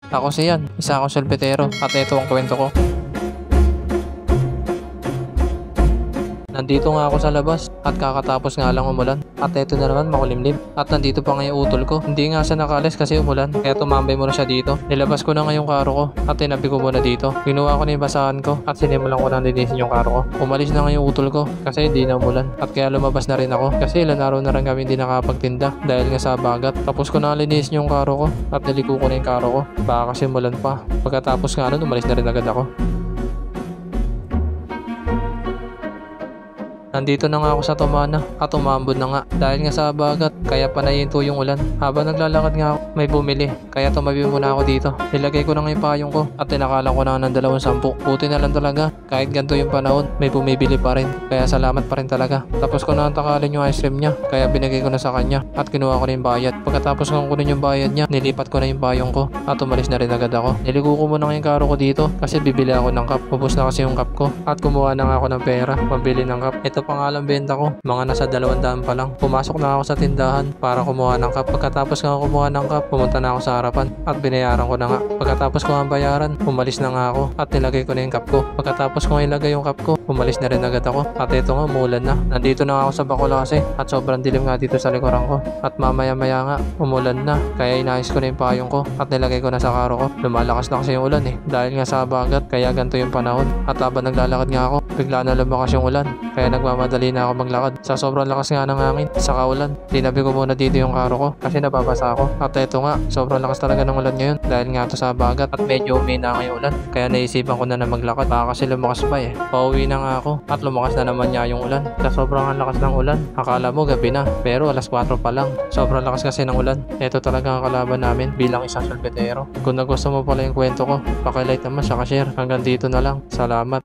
Ako si Yan, isa akong solbetero at ito ang kwento ko. Nandito nga ako sa labas at kakatapos nga lang umulan at eto na naman makulimlim at nandito pa nga yung utol ko. Hindi nga siya nakalis kasi umulan kaya tumambay muna siya dito. Nilabas ko na nga yung karo ko at tinabi ko muna dito. Kinuha ko na yung basahan ko at sinimulan ko na linisin yung karo ko. Umalis na nga yung utol ko kasi hindi na umulan at kaya lumabas na rin ako kasi ilan araw na rin kami hindi nakapagtinda dahil nga sa bagat. Tapos ko na linisin yung karo ko at naliko ko na yung karo ko baka kasi umulan pa. Pagkatapos nga nun umalis na rin agad ako. Nandito na nga ako sa Tumana at umambon na nga dahil nga sa bagat kaya panahinto yung ulan. Habang naglalakad nga ako may bumili kaya tumabi muna ako dito. Nilagay ko na nga yung payong ko at tinakalan ko na ng 210. Buti na lang talaga kahit ganito yung panahon may bumibili pa rin kaya salamat pa rin talaga. Tapos ko na takalin yung ice cream niya kaya binigay ko na sa kanya at kinuha ko na yung bayad. Pagkatapos kong kunin yung bayad niya nilipat ko na yung payong ko at umalis na rin agad ako. Niligo ko muna yung karo ko dito kasi bibili ako ng cup. Ubus na kasi yung cup ko at kumuha na nga ako ng pera pambili ng cup. Ito pangalang benta ko mga nasa 200 pa lang. Pumasok na ako sa tindahan para kumuha ng cup. Pagkatapos nga kumuha ng cup pumunta na ako sa harapan at binayaran ko na nga. Pagkatapos ko ang bayaran umalis na nga ako at nilagay ko na yung cup ko. Pagkatapos ko ilagay yung cup ko umalis na rin agad ako at ito nga umulan na. Nandito na ako sa Bacolase at sobrang dilim nga dito sa likuran ko at mamaya maya nga umulan na kaya inayos ko na yung payong ko at nilagay ko na sa karo ko. Lumalakas na kasi yung ulan dahil nga sa bagat kaya ganito yung panahon at habang naglalakad nga ako bigla na lumakas yung ulan kaya nagmamadali na ako maglakad sa sobrang lakas nga ng hangin sa kaulan. Tinabi ko muna dito yung karo ko kasi nababasa ako at ito nga sobrang lakas talaga ng ulan ngayon dahil nga ito sa bagat at medyo umina nga yung ulan kaya naisipan ko na maglakad baka kasi lumakas pa pauwi na nga ako at lumakas na naman niya yung ulan sa sobrang lakas ng ulan. Akala mo gabi na pero alas 4 pa lang. Sobrang lakas kasi ng ulan. Ito talaga ang kalaban namin bilang isang solbetero. Kung nagustuhan mo pala yung kwento ko pakilike naman, share. Hanggang dito na lang. Salamat.